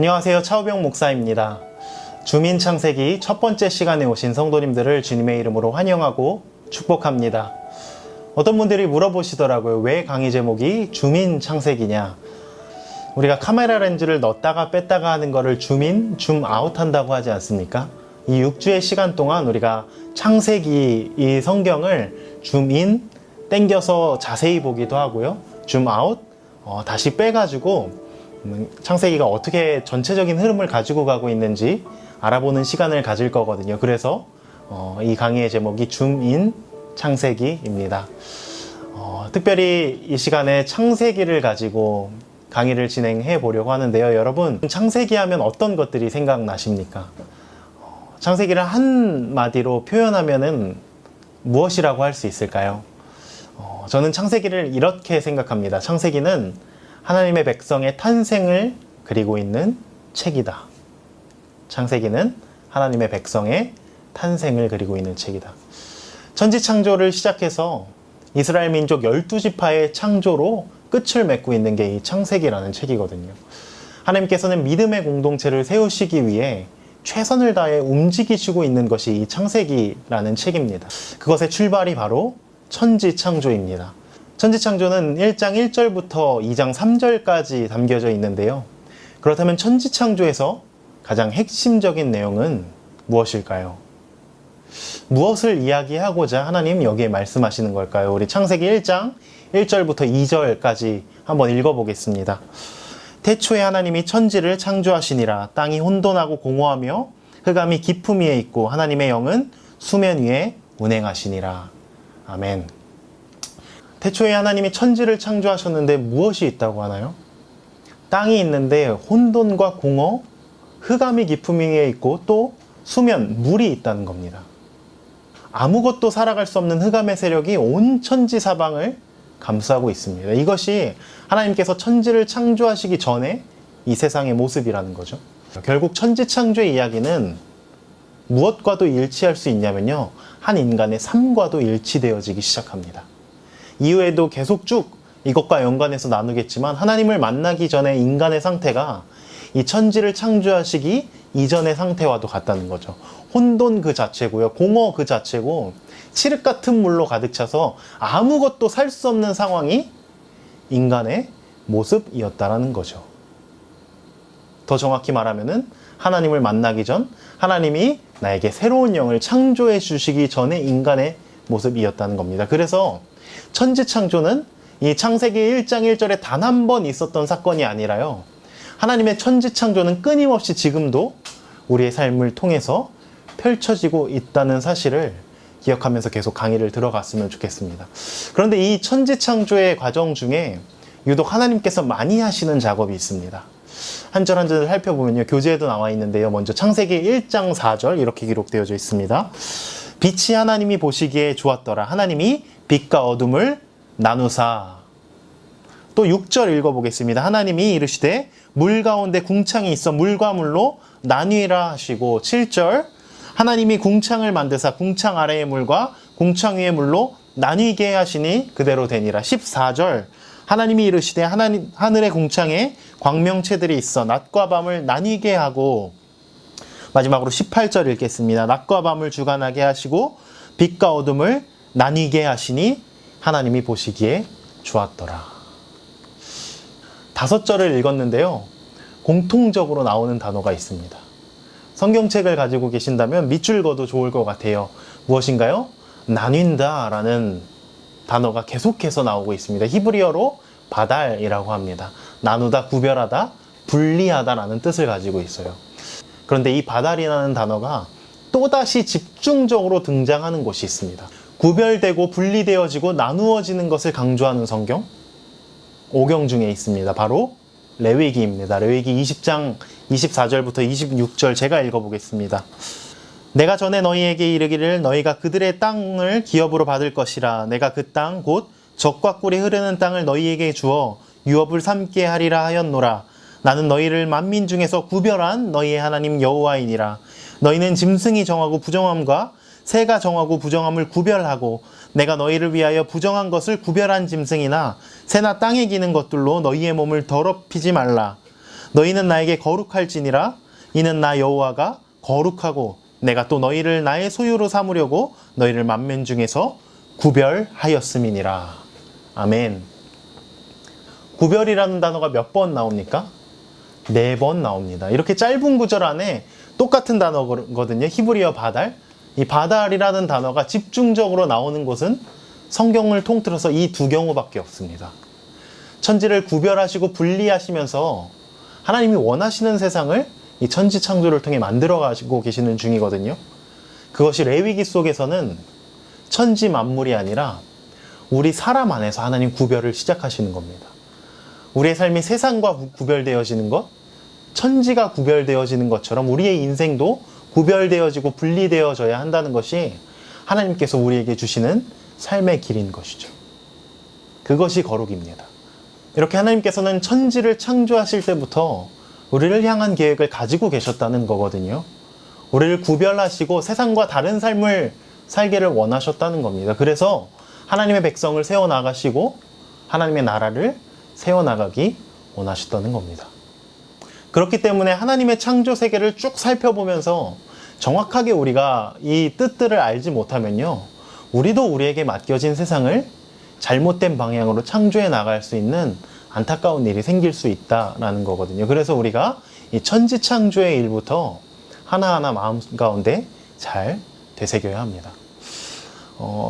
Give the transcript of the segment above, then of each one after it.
안녕하세요. 차우병 목사입니다. 주민 창세기 첫 번째 시간에 오신 성도님들을 주님의 이름으로 환영하고 축복합니다. 어떤 분들이 물어보시더라고요. 왜 강의 제목이 주민 창세기냐? 우리가 카메라 렌즈를 넣었다가 뺐다가 하는 거를 줌아웃 한다고 하지 않습니까? 이 6주의 시간 동안 우리가 창세기 이 성경을 줌인 땡겨서 자세히 보기도 하고요. 줌아웃 다시 빼가지고 창세기가 어떻게 전체적인 흐름을 가지고 가고 있는지 알아보는 시간을 가질 거거든요. 그래서 이 강의의 제목이 줌인 창세기입니다. 특별히 이 시간에 창세기를 가지고 강의를 진행해 보려고 하는데요. 여러분, 창세기 하면 어떤 것들이 생각나십니까? 창세기를 한마디로 표현하면은 무엇이라고 할 수 있을까요? 저는 창세기를 이렇게 생각합니다. 창세기는 하나님의 백성의 탄생을 그리고 있는 책이다. 창세기는 하나님의 백성의 탄생을 그리고 있는 책이다. 천지창조를 시작해서 이스라엘 민족 12지파의 창조로 끝을 맺고 있는 게 이 창세기라는 책이거든요. 하나님께서는 믿음의 공동체를 세우시기 위해 최선을 다해 움직이시고 있는 것이 이 창세기라는 책입니다. 그것의 출발이 바로 천지창조입니다. 천지창조는 1장 1절부터 2장 3절까지 담겨져 있는데요. 그렇다면 천지창조에서 가장 핵심적인 내용은 무엇일까요? 무엇을 이야기하고자 하나님 여기에 말씀하시는 걸까요? 우리 창세기 1장 1절부터 2절까지 한번 읽어보겠습니다. 태초에 하나님이 천지를 창조하시니라. 땅이 혼돈하고 공허하며 흑암이 깊음 위에 있고 하나님의 영은 수면 위에 운행하시니라. 아멘. 태초에 하나님이 천지를 창조하셨는데 무엇이 있다고 하나요? 땅이 있는데 혼돈과 공허, 흑암이 깊음 위에 있고 또 수면, 물이 있다는 겁니다. 아무것도 살아갈 수 없는 흑암의 세력이 온 천지 사방을 감싸고 있습니다. 이것이 하나님께서 천지를 창조하시기 전에 이 세상의 모습이라는 거죠. 결국 천지 창조의 이야기는 무엇과도 일치할 수 있냐면요. 한 인간의 삶과도 일치되어지기 시작합니다. 이후에도 계속 쭉 이것과 연관해서 나누겠지만 하나님을 만나기 전에 인간의 상태가 이 천지를 창조하시기 이전의 상태와도 같다는 거죠. 혼돈 그 자체고요. 공허 그 자체고 칠흑 같은 물로 가득 차서 아무것도 살 수 없는 상황이 인간의 모습이었다라는 거죠. 더 정확히 말하면은 하나님을 만나기 전 하나님이 나에게 새로운 영을 창조해 주시기 전에 인간의 모습이었다는 겁니다. 그래서 천지창조는 이 창세기 1장 1절에 단 한 번 있었던 사건이 아니라요. 하나님의 천지창조는 끊임없이 지금도 우리의 삶을 통해서 펼쳐지고 있다는 사실을 기억하면서 계속 강의를 들어갔으면 좋겠습니다. 그런데 이 천지창조의 과정 중에 유독 하나님께서 많이 하시는 작업이 있습니다. 한 절 한 절을 살펴보면요. 교재에도 나와 있는데요. 먼저 창세기 1장 4절 이렇게 기록되어져 있습니다. 빛이 하나님이 보시기에 좋았더라. 하나님이 빛과 어둠을 나누사. 또 6절 읽어보겠습니다. 하나님이 이르시되 물 가운데 궁창이 있어 물과 물로 나뉘라 하시고 7절 하나님이 궁창을 만드사 궁창 아래의 물과 궁창 위의 물로 나뉘게 하시니 그대로 되니라. 14절 하나님이 이르시되 하늘의 궁창에 광명체들이 있어 낮과 밤을 나뉘게 하고 마지막으로 18절 읽겠습니다. 낮과 밤을 주관하게 하시고 빛과 어둠을 나뉘게 하시니 하나님이 보시기에 좋았더라. 5절을 읽었는데요. 공통적으로 나오는 단어가 있습니다. 성경책을 가지고 계신다면 밑줄 그어도 좋을 것 같아요. 무엇인가요? 나뉜다 라는 단어가 계속해서 나오고 있습니다. 히브리어로 바달이라고 합니다. 나누다, 구별하다, 분리하다 라는 뜻을 가지고 있어요. 그런데 이 바달이라는 단어가 또다시 집중적으로 등장하는 곳이 있습니다. 구별되고 분리되어지고 나누어지는 것을 강조하는 성경 5경 중에 있습니다. 바로 레위기입니다. 레위기 20장 24절부터 26절 제가 읽어보겠습니다. 내가 전에 너희에게 이르기를 너희가 그들의 땅을 기업으로 받을 것이라. 내가 그 땅 곧 젖과 꿀이 흐르는 땅을 너희에게 주어 유업을 삼게 하리라 하였노라. 나는 너희를 만민 중에서 구별한 너희의 하나님 여호와이니라. 너희는 짐승이 정하고 부정함과 새가 정하고 부정함을 구별하고 내가 너희를 위하여 부정한 것을 구별한 짐승이나 새나 땅에 기는 것들로 너희의 몸을 더럽히지 말라. 너희는 나에게 거룩할지니라. 이는 나 여호와가 거룩하고 내가 또 너희를 나의 소유로 삼으려고 너희를 만민 중에서 구별하였음이니라. 아멘. 구별이라는 단어가 몇 번 나옵니까? 4번 나옵니다. 이렇게 짧은 구절 안에 똑같은 단어거든요. 히브리어 바달. 이 바달이라는 단어가 집중적으로 나오는 곳은 성경을 통틀어서 이 2경우밖에 없습니다. 천지를 구별하시고 분리하시면서 하나님이 원하시는 세상을 이 천지 창조를 통해 만들어 가시고 계시는 중이거든요. 그것이 레위기 속에서는 천지 만물이 아니라 우리 사람 안에서 하나님 구별을 시작하시는 겁니다. 우리의 삶이 세상과 구별되어지는 것, 천지가 구별되어지는 것처럼 우리의 인생도 구별되어지고 분리되어져야 한다는 것이 하나님께서 우리에게 주시는 삶의 길인 것이죠. 그것이 거룩입니다. 이렇게 하나님께서는 천지를 창조하실 때부터 우리를 향한 계획을 가지고 계셨다는 거거든요. 우리를 구별하시고 세상과 다른 삶을 살기를 원하셨다는 겁니다. 그래서 하나님의 백성을 세워나가시고 하나님의 나라를 세워나가기 원하셨다는 겁니다. 그렇기 때문에 하나님의 창조 세계를 쭉 살펴보면서 정확하게 우리가 이 뜻들을 알지 못하면요, 우리도 우리에게 맡겨진 세상을 잘못된 방향으로 창조해 나갈 수 있는 안타까운 일이 생길 수 있다라는 거거든요. 그래서 우리가 이 천지 창조의 일부터 하나하나 마음 가운데 잘 되새겨야 합니다.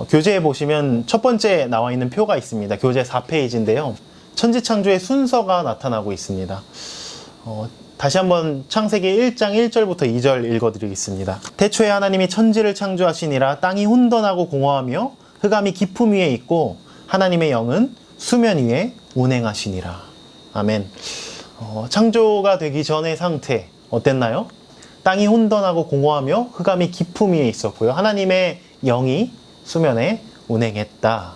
교재에 보시면 첫 번째 나와 있는 표가 있습니다. 교재 4페이지인데요. 천지 창조의 순서가 나타나고 있습니다. 다시 한번 창세기 1장 1절부터 2절 읽어드리겠습니다. 태초에 하나님이 천지를 창조하시니라. 땅이 혼돈하고 공허하며 흑암이 깊음 위에 있고 하나님의 영은 수면 위에 운행하시니라. 아멘. 창조가 되기 전의 상태 어땠나요? 땅이 혼돈하고 공허하며 흑암이 깊음 위에 있었고요. 하나님의 영이 수면에 운행했다고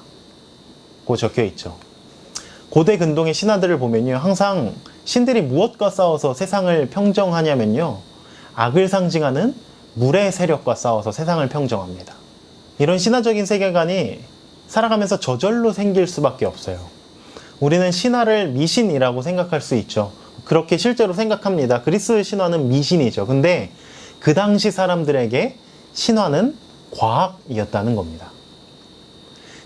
적혀 있죠. 고대 근동의 신화들을 보면요, 항상 신들이 무엇과 싸워서 세상을 평정하냐면요, 악을 상징하는 물의 세력과 싸워서 세상을 평정합니다. 이런 신화적인 세계관이 살아가면서 저절로 생길 수밖에 없어요. 우리는 신화를 미신이라고 생각할 수 있죠. 그렇게 실제로 생각합니다. 그리스 신화는 미신이죠. 근데 그 당시 사람들에게 신화는 과학이었다는 겁니다.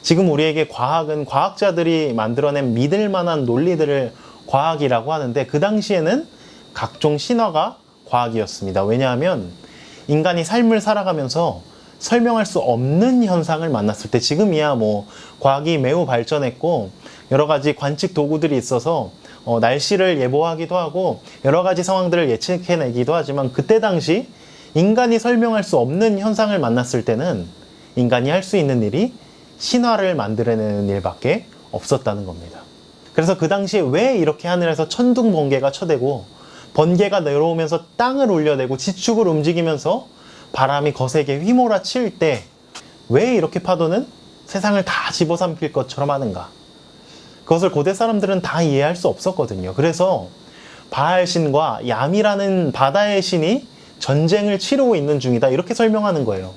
지금 우리에게 과학은 과학자들이 만들어낸 믿을 만한 논리들을 과학이라고 하는데, 그 당시에는 각종 신화가 과학이었습니다. 왜냐하면 인간이 삶을 살아가면서 설명할 수 없는 현상을 만났을 때, 지금이야 뭐 과학이 매우 발전했고 여러 가지 관측 도구들이 있어서 날씨를 예보하기도 하고 여러 가지 상황들을 예측해내기도 하지만, 그때 당시 인간이 설명할 수 없는 현상을 만났을 때는 인간이 할 수 있는 일이 신화를 만들어내는 일밖에 없었다는 겁니다. 그래서 그 당시에 왜 이렇게 하늘에서 천둥 번개가 쳐대고 번개가 내려오면서 땅을 울려대고 지축을 움직이면서 바람이 거세게 휘몰아칠 때 왜 이렇게 파도는 세상을 다 집어삼킬 것처럼 하는가? 그것을 고대 사람들은 다 이해할 수 없었거든요. 그래서 바알 신과 얌이라는 바다의 신이 전쟁을 치르고 있는 중이다, 이렇게 설명하는 거예요.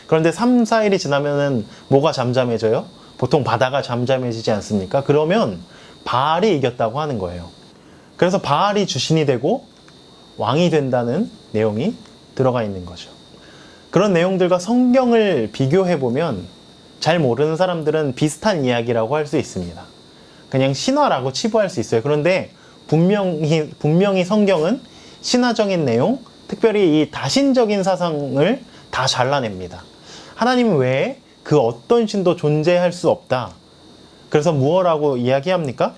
그런데 3, 4일이 지나면은 뭐가 잠잠해져요? 보통 바다가 잠잠해지지 않습니까? 그러면 바알이 이겼다고 하는 거예요. 그래서 바알이 주신이 되고 왕이 된다는 내용이 들어가 있는 거죠. 그런 내용들과 성경을 비교해보면 잘 모르는 사람들은 비슷한 이야기라고 할 수 있습니다. 그냥 신화라고 치부할 수 있어요. 그런데 분명히 성경은 신화적인 내용, 특별히 이 다신적인 사상을 다 잘라냅니다. 하나님 외에 그 어떤 신도 존재할 수 없다. 그래서 무엇라고 이야기합니까?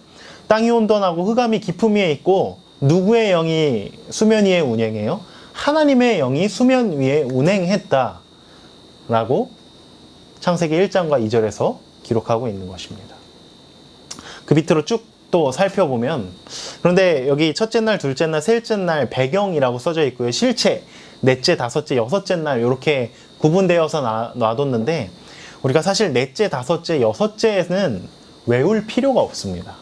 땅이 혼돈하고 흑암이 깊음 위에 있고 누구의 영이 수면 위에 운행해요? 하나님의 영이 수면 위에 운행했다 라고 창세기 1장과 2절에서 기록하고 있는 것입니다. 그 밑으로 쭉 또 살펴보면, 그런데 여기 첫째 날, 둘째 날, 셋째 날 배경이라고 써져 있고요. 실체, 넷째, 다섯째, 여섯째 날 이렇게 구분되어서 놔뒀는데, 우리가 사실 넷째, 다섯째, 여섯째는 외울 필요가 없습니다.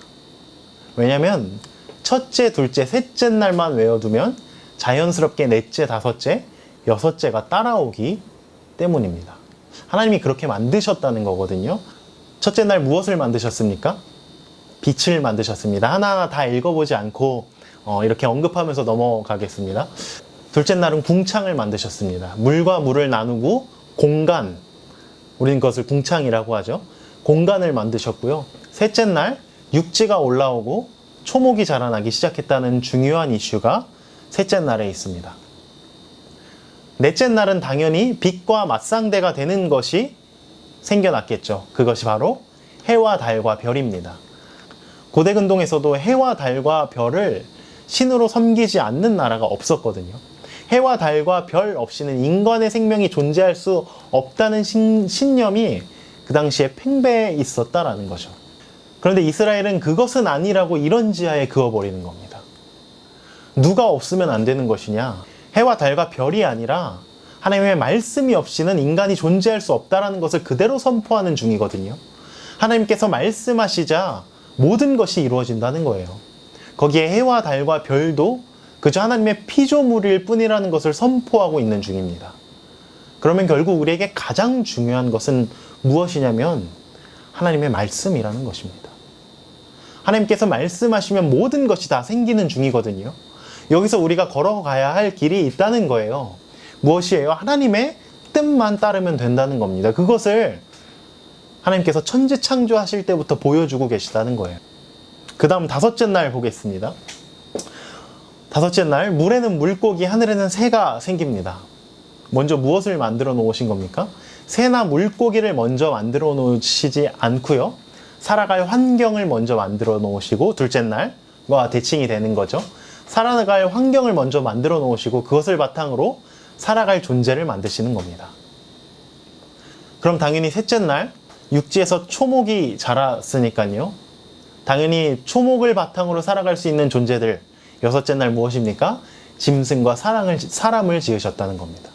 왜냐하면 첫째, 둘째, 셋째 날만 외워두면 자연스럽게 넷째, 다섯째, 여섯째가 따라오기 때문입니다. 하나님이 그렇게 만드셨다는 거거든요. 첫째 날 무엇을 만드셨습니까? 빛을 만드셨습니다. 하나하나 다 읽어보지 않고 이렇게 언급하면서 넘어가겠습니다. 둘째 날은 궁창을 만드셨습니다. 물과 물을 나누고 공간, 우리는 그것을 궁창이라고 하죠. 공간을 만드셨고요. 셋째 날 육지가 올라오고 초목이 자라나기 시작했다는 중요한 이슈가 셋째 날에 있습니다. 넷째 날은 당연히 빛과 맞상대가 되는 것이 생겨났겠죠. 그것이 바로 해와 달과 별입니다. 고대 근동에서도 해와 달과 별을 신으로 섬기지 않는 나라가 없었거든요. 해와 달과 별 없이는 인간의 생명이 존재할 수 없다는 신념이 그 당시에 팽배해 있었다라는 거죠. 그런데 이스라엘은 그것은 아니라고 이런 지하에 그어버리는 겁니다. 누가 없으면 안 되는 것이냐? 해와 달과 별이 아니라 하나님의 말씀이 없이는 인간이 존재할 수 없다라는 것을 그대로 선포하는 중이거든요. 하나님께서 말씀하시자 모든 것이 이루어진다는 거예요. 거기에 해와 달과 별도 그저 하나님의 피조물일 뿐이라는 것을 선포하고 있는 중입니다. 그러면 결국 우리에게 가장 중요한 것은 무엇이냐면 하나님의 말씀이라는 것입니다. 하나님께서 말씀하시면 모든 것이 다 생기는 중이거든요. 여기서 우리가 걸어가야 할 길이 있다는 거예요. 무엇이에요? 하나님의 뜻만 따르면 된다는 겁니다. 그것을 하나님께서 천지 창조하실 때부터 보여주고 계시다는 거예요. 그 다음 다섯째 날 보겠습니다. 다섯째 날 물에는 물고기, 하늘에는 새가 생깁니다. 먼저 무엇을 만들어 놓으신 겁니까? 새나 물고기를 먼저 만들어 놓으시지 않고요. 살아갈 환경을 먼저 만들어 놓으시고 둘째 날과 대칭이 되는 거죠. 살아갈 환경을 먼저 만들어 놓으시고 그것을 바탕으로 살아갈 존재를 만드시는 겁니다. 그럼 당연히 셋째 날 육지에서 초목이 자랐으니까요. 당연히 초목을 바탕으로 살아갈 수 있는 존재들, 여섯째 날 무엇입니까? 짐승과 사람을 지으셨다는 겁니다.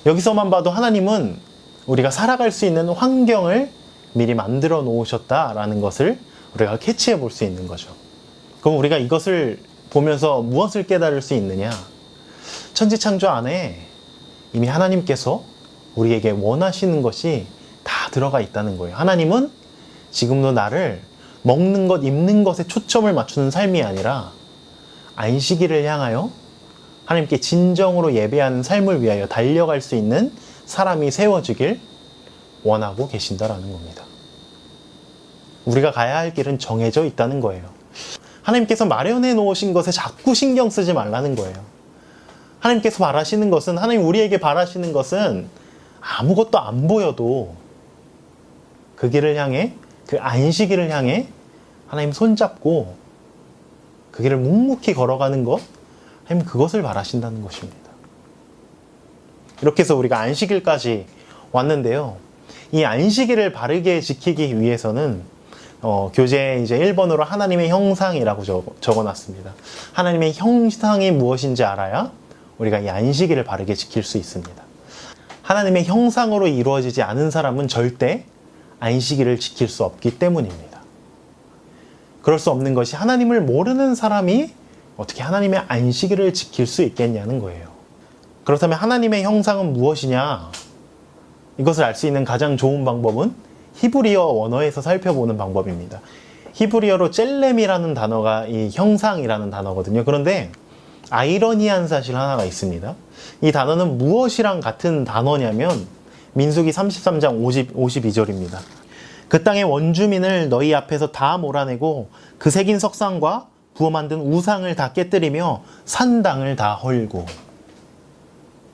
여기서만 봐도 하나님은 우리가 살아갈 수 있는 환경을 미리 만들어 놓으셨다라는 것을 우리가 캐치해 볼 수 있는 거죠. 그럼 우리가 이것을 보면서 무엇을 깨달을 수 있느냐? 천지창조 안에 이미 하나님께서 우리에게 원하시는 것이 다 들어가 있다는 거예요. 하나님은 지금도 나를 먹는 것, 입는 것에 초점을 맞추는 삶이 아니라 안식일을 향하여 하나님께 진정으로 예배하는 삶을 위하여 달려갈 수 있는 사람이 세워지길 원하고 계신다라는 겁니다. 우리가 가야 할 길은 정해져 있다는 거예요. 하나님께서 마련해 놓으신 것에 자꾸 신경 쓰지 말라는 거예요. 하나님께서 바라시는 것은, 하나님 우리에게 바라시는 것은 아무것도 안 보여도 그 길을 향해, 그 안식일을 향해 하나님 손잡고 그 길을 묵묵히 걸어가는 것, 하나님 그것을 바라신다는 것입니다. 이렇게 해서 우리가 안식일까지 왔는데요. 이 안식일을 바르게 지키기 위해서는 교재에 이제 1번으로 하나님의 형상이라고 적어놨습니다. 하나님의 형상이 무엇인지 알아야 우리가 이 안식일을 바르게 지킬 수 있습니다. 하나님의 형상으로 이루어지지 않은 사람은 절대 안식일을 지킬 수 없기 때문입니다. 그럴 수 없는 것이 하나님을 모르는 사람이 어떻게 하나님의 안식일을 지킬 수 있겠냐는 거예요. 그렇다면 하나님의 형상은 무엇이냐? 이것을 알 수 있는 가장 좋은 방법은 히브리어 원어에서 살펴보는 방법입니다. 히브리어로 젤렘이라는 단어가 이 형상이라는 단어거든요. 그런데 아이러니한 사실 하나가 있습니다. 이 단어는 무엇이랑 같은 단어냐면 민수기 33장 52절입니다. 그 땅의 원주민을 너희 앞에서 다 몰아내고 그 새긴 석상과 부어 만든 우상을 다 깨뜨리며 산당을 다 헐고.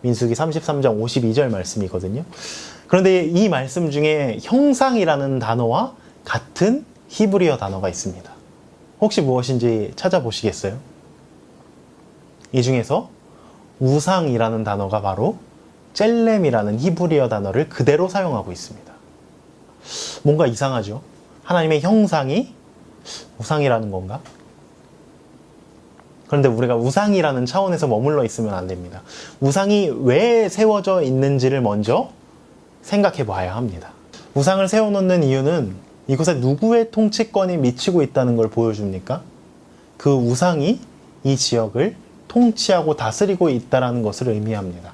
민수기 33장 52절 말씀이거든요. 그런데 이 말씀 중에 형상이라는 단어와 같은 히브리어 단어가 있습니다. 혹시 무엇인지 찾아보시겠어요? 이 중에서 우상이라는 단어가 바로 젤렘이라는 히브리어 단어를 그대로 사용하고 있습니다. 뭔가 이상하죠? 하나님의 형상이 우상이라는 건가? 그런데 우리가 우상이라는 차원에서 머물러 있으면 안 됩니다. 우상이 왜 세워져 있는지를 먼저 생각해 봐야 합니다. 우상을 세워놓는 이유는 이곳에 누구의 통치권이 미치고 있다는 걸 보여줍니까? 그 우상이 이 지역을 통치하고 다스리고 있다는 것을 의미합니다.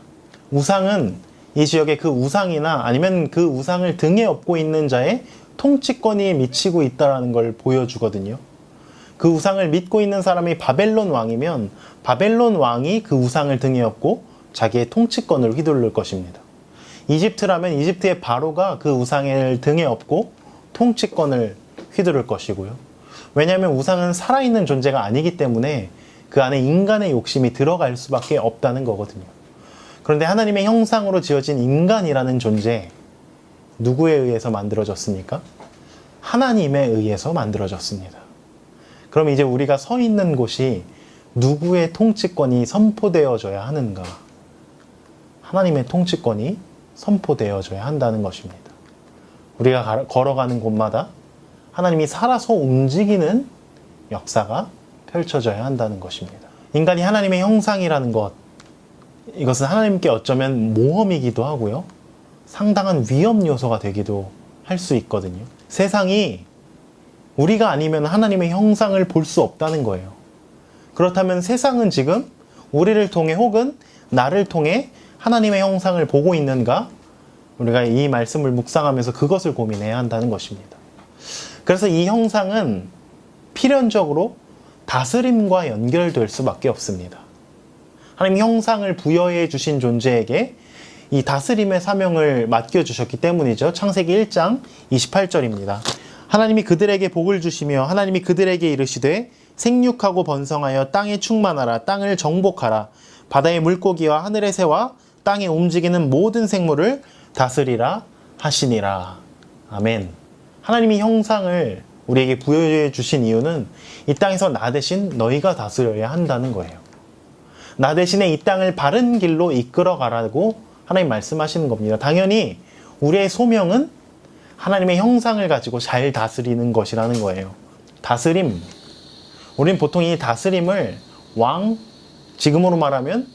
우상은 이 지역의 그 우상이나 아니면 그 우상을 등에 업고 있는 자의 통치권이 미치고 있다는 걸 보여주거든요. 그 우상을 믿고 있는 사람이 바벨론 왕이면 바벨론 왕이 그 우상을 등에 업고 자기의 통치권을 휘두를 것입니다. 이집트라면 이집트의 바로가 그 우상을 등에 업고 통치권을 휘두를 것이고요. 왜냐하면 우상은 살아있는 존재가 아니기 때문에 그 안에 인간의 욕심이 들어갈 수밖에 없다는 거거든요. 그런데 하나님의 형상으로 지어진 인간이라는 존재, 누구에 의해서 만들어졌습니까? 하나님에 의해서 만들어졌습니다. 그럼 이제 우리가 서 있는 곳이 누구의 통치권이 선포되어져야 하는가? 하나님의 통치권이 선포되어져야 한다는 것입니다. 우리가 걸어가는 곳마다 하나님이 살아서 움직이는 역사가 펼쳐져야 한다는 것입니다. 인간이 하나님의 형상이라는 것, 이것은 하나님께 어쩌면 모험이기도 하고요. 상당한 위험 요소가 되기도 할 수 있거든요. 세상이 우리가 아니면 하나님의 형상을 볼 수 없다는 거예요. 그렇다면 세상은 지금 우리를 통해 혹은 나를 통해 하나님의 형상을 보고 있는가? 우리가 이 말씀을 묵상하면서 그것을 고민해야 한다는 것입니다. 그래서 이 형상은 필연적으로 다스림과 연결될 수밖에 없습니다. 하나님 형상을 부여해 주신 존재에게 이 다스림의 사명을 맡겨주셨기 때문이죠. 창세기 1장 28절입니다. 하나님이 그들에게 복을 주시며 하나님이 그들에게 이르시되 생육하고 번성하여 땅에 충만하라. 땅을 정복하라. 바다의 물고기와 하늘의 새와 땅에 움직이는 모든 생물을 다스리라 하시니라. 아멘. 하나님이 형상을 우리에게 부여해 주신 이유는 이 땅에서 나 대신 너희가 다스려야 한다는 거예요. 나 대신에 이 땅을 바른 길로 이끌어 가라고 하나님 말씀하시는 겁니다. 당연히 우리의 소명은 하나님의 형상을 가지고 잘 다스리는 것이라는 거예요. 다스림. 우린 보통 이 다스림을 왕, 지금으로 말하면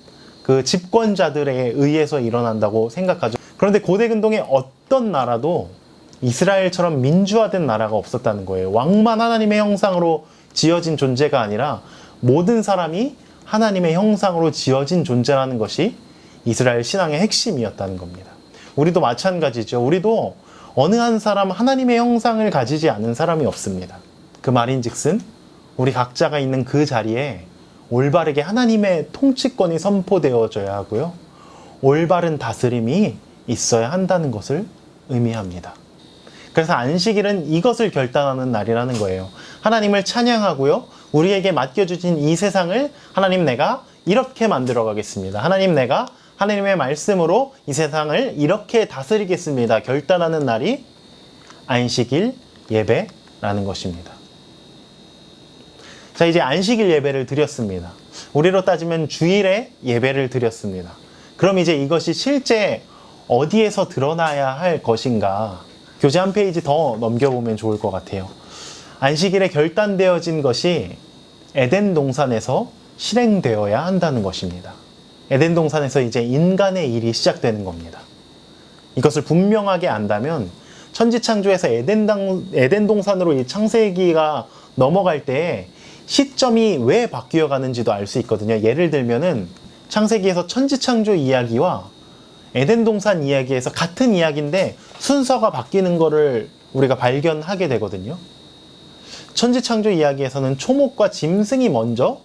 그 집권자들에 의해서 일어난다고 생각하죠. 그런데 고대 근동의 어떤 나라도 이스라엘처럼 민주화된 나라가 없었다는 거예요. 왕만 하나님의 형상으로 지어진 존재가 아니라 모든 사람이 하나님의 형상으로 지어진 존재라는 것이 이스라엘 신앙의 핵심이었다는 겁니다. 우리도 마찬가지죠. 우리도 어느 한 사람 하나님의 형상을 가지지 않은 사람이 없습니다. 그 말인즉슨 우리 각자가 있는 그 자리에 올바르게 하나님의 통치권이 선포되어져야 하고요. 올바른 다스림이 있어야 한다는 것을 의미합니다. 그래서 안식일은 이것을 결단하는 날이라는 거예요. 하나님을 찬양하고요. 우리에게 맡겨주신 이 세상을 하나님 내가 이렇게 만들어 가겠습니다. 하나님 내가 하나님의 말씀으로 이 세상을 이렇게 다스리겠습니다. 결단하는 날이 안식일 예배라는 것입니다. 자, 이제 안식일 예배를 드렸습니다. 우리로 따지면 주일에 예배를 드렸습니다. 그럼 이제 이것이 실제 어디에서 드러나야 할 것인가? 교재 한 페이지 더 넘겨보면 좋을 것 같아요. 안식일에 결단되어진 것이 에덴 동산에서 실행되어야 한다는 것입니다. 에덴 동산에서 이제 인간의 일이 시작되는 겁니다. 이것을 분명하게 안다면 천지창조에서 에덴 동산으로 이 창세기가 넘어갈 때 시점이 왜 바뀌어 가는지도 알 수 있거든요. 예를 들면은 창세기에서 천지창조 이야기와 에덴 동산 이야기에서 같은 이야기인데 순서가 바뀌는 거를 우리가 발견하게 되거든요. 천지창조 이야기에서는 초목과 짐승이 먼저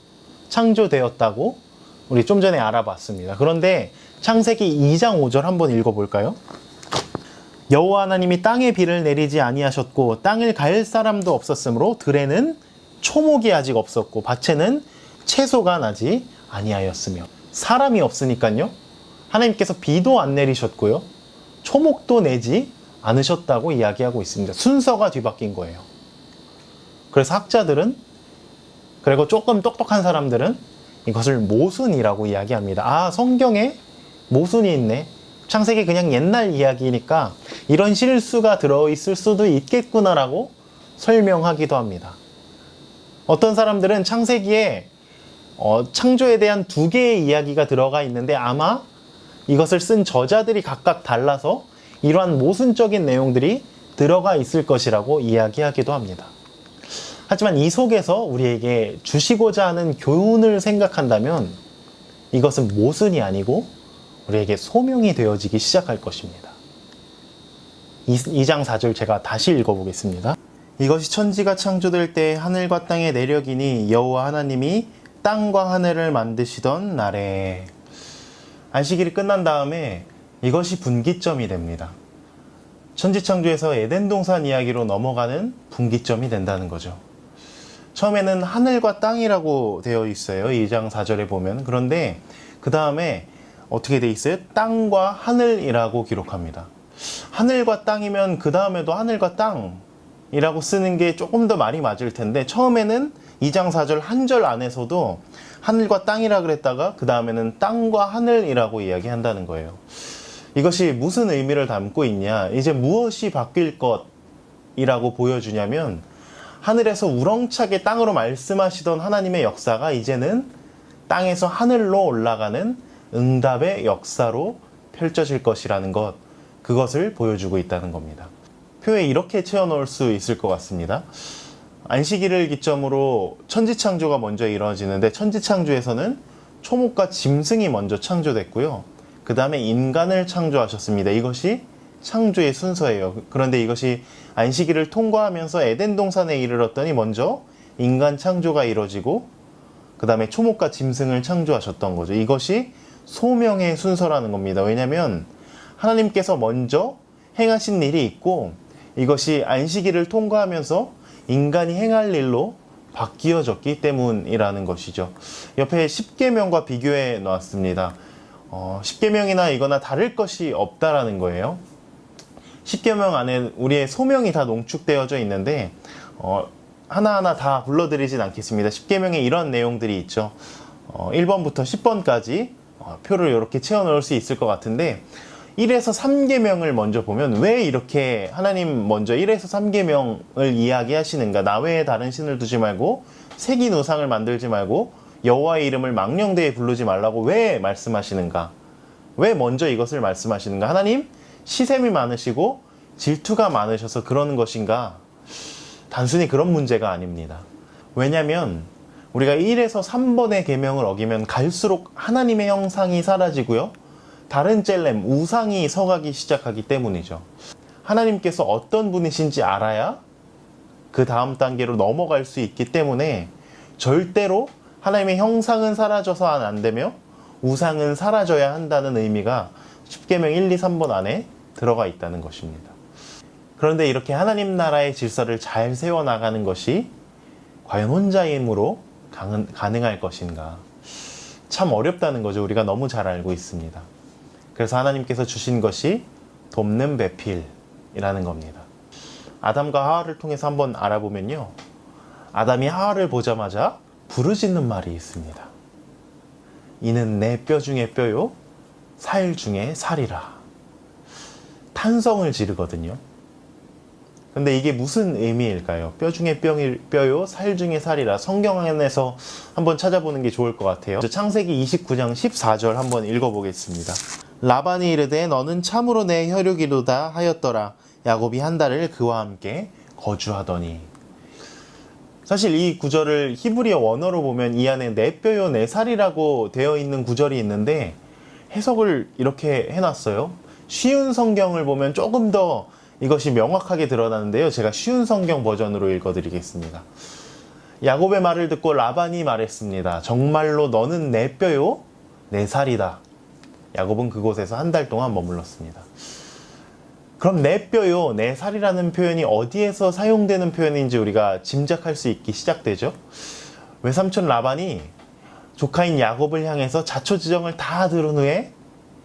창조되었다고 우리 좀 전에 알아봤습니다. 그런데 창세기 2장 5절 한번 읽어볼까요? 여호와 하나님이 땅에 비를 내리지 아니하셨고 땅을 갈 사람도 없었으므로 들에는 초목이 아직 없었고 밭에는 채소가 나지 아니하였으며. 사람이 없으니까요. 하나님께서 비도 안 내리셨고요. 초목도 내지 않으셨다고 이야기하고 있습니다. 순서가 뒤바뀐 거예요. 그래서 학자들은, 그리고 조금 똑똑한 사람들은 이것을 모순이라고 이야기합니다. 아, 성경에 모순이 있네. 창세기 그냥 옛날 이야기니까 이런 실수가 들어있을 수도 있겠구나라고 설명하기도 합니다. 어떤 사람들은 창세기에 창조에 대한 2개의 이야기가 들어가 있는데 아마 이것을 쓴 저자들이 각각 달라서 이러한 모순적인 내용들이 들어가 있을 것이라고 이야기하기도 합니다. 하지만 이 속에서 우리에게 주시고자 하는 교훈을 생각한다면 이것은 모순이 아니고 우리에게 소명이 되어지기 시작할 것입니다. 2장 4절 제가 다시 읽어보겠습니다. 이것이 천지가 창조될 때 하늘과 땅의 내력이니 여호와 하나님이 땅과 하늘을 만드시던 날에. 안식일이 끝난 다음에 이것이 분기점이 됩니다. 천지창조에서 에덴 동산 이야기로 넘어가는 분기점이 된다는 거죠. 처음에는 하늘과 땅이라고 되어 있어요. 2장 4절에 보면. 그런데 그 다음에 어떻게 되어 있어요? 땅과 하늘이라고 기록합니다. 하늘과 땅이면 그 다음에도 하늘과 땅이라고 쓰는 게 조금 더 말이 맞을 텐데, 처음에는 2장 4절 한 절 안에서도 하늘과 땅이라 그랬다가 그 다음에는 땅과 하늘이라고 이야기한다는 거예요. 이것이 무슨 의미를 담고 있냐, 이제 무엇이 바뀔 것이라고 보여주냐면, 하늘에서 우렁차게 땅으로 말씀하시던 하나님의 역사가 이제는 땅에서 하늘로 올라가는 응답의 역사로 펼쳐질 것이라는 것, 그것을 보여주고 있다는 겁니다. 표에 이렇게 채워넣을 수 있을 것 같습니다. 안식일을 기점으로 천지창조가 먼저 이루어지는데, 천지창조에서는 초목과 짐승이 먼저 창조됐고요. 그 다음에 인간을 창조하셨습니다. 이것이 창조의 순서예요. 그런데 이것이 안식일을 통과하면서 에덴 동산에 이르렀더니 먼저 인간 창조가 이루어지고 그 다음에 초목과 짐승을 창조하셨던 거죠. 이것이 소명의 순서라는 겁니다. 왜냐하면 하나님께서 먼저 행하신 일이 있고, 이것이 안식일을 통과하면서 인간이 행할 일로 바뀌어졌기 때문이라는 것이죠. 옆에 십계명과 비교해 놓았습니다. 십계명이나 이거나 다를 것이 없다라는 거예요. 십계명 안에 우리의 소명이 다 농축되어져 있는데, 하나하나 다 불러드리진 않겠습니다. 십계명에 이런 내용들이 있죠. 1번부터 10번까지 표를 이렇게 채워 넣을 수 있을 것 같은데, 1에서 3계명을 먼저 보면 왜 이렇게 하나님 먼저 1에서 3계명을 이야기하시는가. 나 외에 다른 신을 두지 말고, 새긴 우상을 만들지 말고, 여호와의 이름을 망령되이 부르지 말라고 왜 말씀하시는가. 왜 먼저 이것을 말씀하시는가. 하나님 시샘이 많으시고 질투가 많으셔서 그러는 것인가. 단순히 그런 문제가 아닙니다. 왜냐하면 우리가 1에서 3번의 계명을 어기면 갈수록 하나님의 형상이 사라지고요, 다른 젤렘, 우상이 서가기 시작하기 때문이죠. 하나님께서 어떤 분이신지 알아야 그 다음 단계로 넘어갈 수 있기 때문에 절대로 하나님의 형상은 사라져서는 안 되며 우상은 사라져야 한다는 의미가 십계명 1, 2, 3번 안에 들어가 있다는 것입니다. 그런데 이렇게 하나님 나라의 질서를 잘 세워나가는 것이 과연 혼자의 힘으로 가능할 것인가. 참 어렵다는 거죠. 우리가 너무 잘 알고 있습니다. 그래서 하나님께서 주신 것이 돕는 배필이라는 겁니다. 아담과 하와를 통해서 한번 알아보면요, 아담이 하와를 보자마자 부르짖는 말이 있습니다. 이는 내 뼈 중에 뼈요 살 중에 살이라. 탄성을 지르거든요. 근데 이게 무슨 의미일까요? 뼈 중에 뼈요 살 중에 살이라. 성경 안에서 한번 찾아보는 게 좋을 것 같아요. 창세기 29장 14절 한번 읽어보겠습니다. 라반이 이르되 너는 참으로 내 혈육이로다 하였더라. 야곱이 한 달을 그와 함께 거주하더니. 사실 이 구절을 히브리어 원어로 보면 이 안에 내 뼈요 내 살이라고 되어 있는 구절이 있는데, 해석을 이렇게 해놨어요. 쉬운 성경을 보면 조금 더 이것이 명확하게 드러나는데요, 제가 쉬운 성경 버전으로 읽어드리겠습니다. 야곱의 말을 듣고 라반이 말했습니다. 정말로 너는 내 뼈요 내 살이다. 야곱은 그곳에서 한 달 동안 머물렀습니다. 그럼 내 뼈요 내 살이라는 표현이 어디에서 사용되는 표현인지 우리가 짐작할 수 있기 시작되죠. 외삼촌 라반이 조카인 야곱을 향해서 자초지정을 다 들은 후에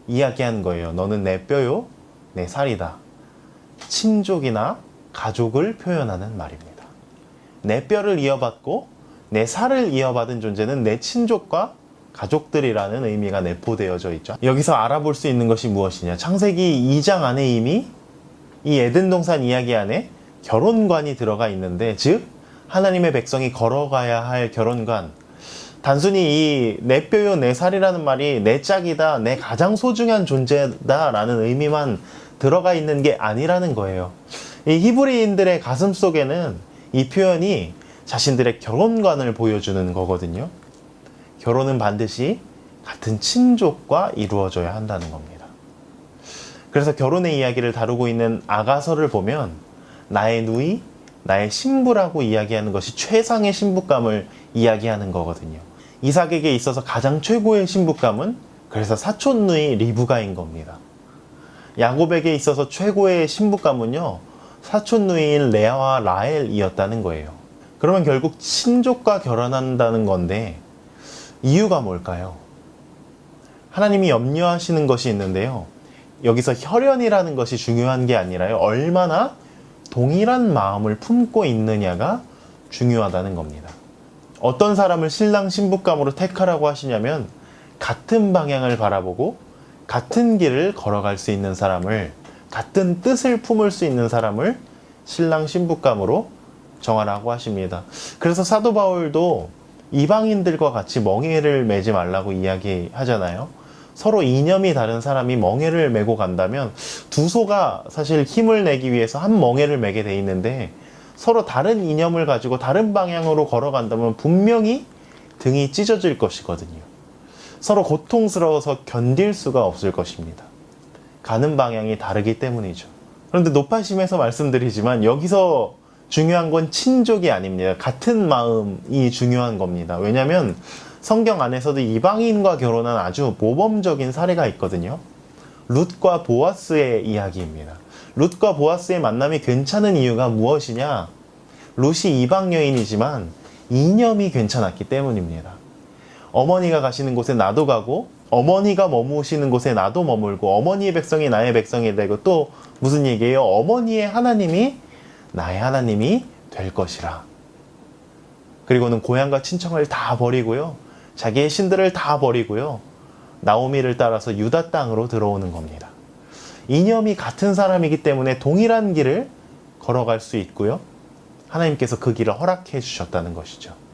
이야기한 거예요. 너는 내 뼈요 내 살이다. 친족이나 가족을 표현하는 말입니다. 내 뼈를 이어받고 내 살을 이어받은 존재는 내 친족과 가족들이라는 의미가 내포되어져 있죠. 여기서 알아볼 수 있는 것이 무엇이냐. 창세기 2장 안에 이미 이 에덴 동산 이야기 안에 결혼관이 들어가 있는데, 즉 하나님의 백성이 걸어가야 할 결혼관. 단순히 이 내 뼈요 내 살이라는 말이 내 짝이다, 내 가장 소중한 존재다라는 의미만 들어가 있는 게 아니라는 거예요. 이 히브리인들의 가슴 속에는 이 표현이 자신들의 결혼관을 보여주는 거거든요. 결혼은 반드시 같은 친족과 이루어져야 한다는 겁니다. 그래서 결혼의 이야기를 다루고 있는 아가서를 보면 나의 누이, 나의 신부라고 이야기하는 것이 최상의 신부감을 이야기하는 거거든요. 이삭에게 있어서 가장 최고의 신부감은 그래서 사촌 누이 리브가인 겁니다. 야곱에게 있어서 최고의 신부감은요, 사촌 누이인 레아와 라헬이었다는 거예요. 그러면 결국 친족과 결혼한다는 건데 이유가 뭘까요? 하나님이 염려하시는 것이 있는데요. 여기서 혈연이라는 것이 중요한 게 아니라요. 얼마나 동일한 마음을 품고 있느냐가 중요하다는 겁니다. 어떤 사람을 신랑 신부감으로 택하라고 하시냐면 같은 방향을 바라보고 같은 길을 걸어갈 수 있는 사람을, 같은 뜻을 품을 수 있는 사람을 신랑 신부감으로 정하라고 하십니다. 그래서 사도 바울도 이방인들과 같이 멍에를 매지 말라고 이야기하잖아요. 서로 이념이 다른 사람이 멍에를 메고 간다면 두 소가 사실 힘을 내기 위해서 한 멍에를 매게 돼 있는데 서로 다른 이념을 가지고 다른 방향으로 걸어간다면 분명히 등이 찢어질 것이거든요. 서로 고통스러워서 견딜 수가 없을 것입니다. 가는 방향이 다르기 때문이죠. 그런데 높아심에서 말씀드리지만 여기서 중요한 건 친족이 아닙니다. 같은 마음이 중요한 겁니다. 왜냐하면 성경 안에서도 이방인과 결혼한 아주 모범적인 사례가 있거든요. 룻과 보아스의 이야기입니다. 룻과 보아스의 만남이 괜찮은 이유가 무엇이냐? 룻이 이방 여인이지만 이념이 괜찮았기 때문입니다. 어머니가 가시는 곳에 나도 가고, 어머니가 머무시는 곳에 나도 머물고, 어머니의 백성이 나의 백성이 되고, 또 무슨 얘기예요? 어머니의 하나님이 나의 하나님이 될 것이라. 그리고는 고향과 친척을 다 버리고요. 자기의 신들을 다 버리고요. 나오미를 따라서 유다 땅으로 들어오는 겁니다. 이념이 같은 사람이기 때문에 동일한 길을 걸어갈 수 있고요. 하나님께서 그 길을 허락해 주셨다는 것이죠.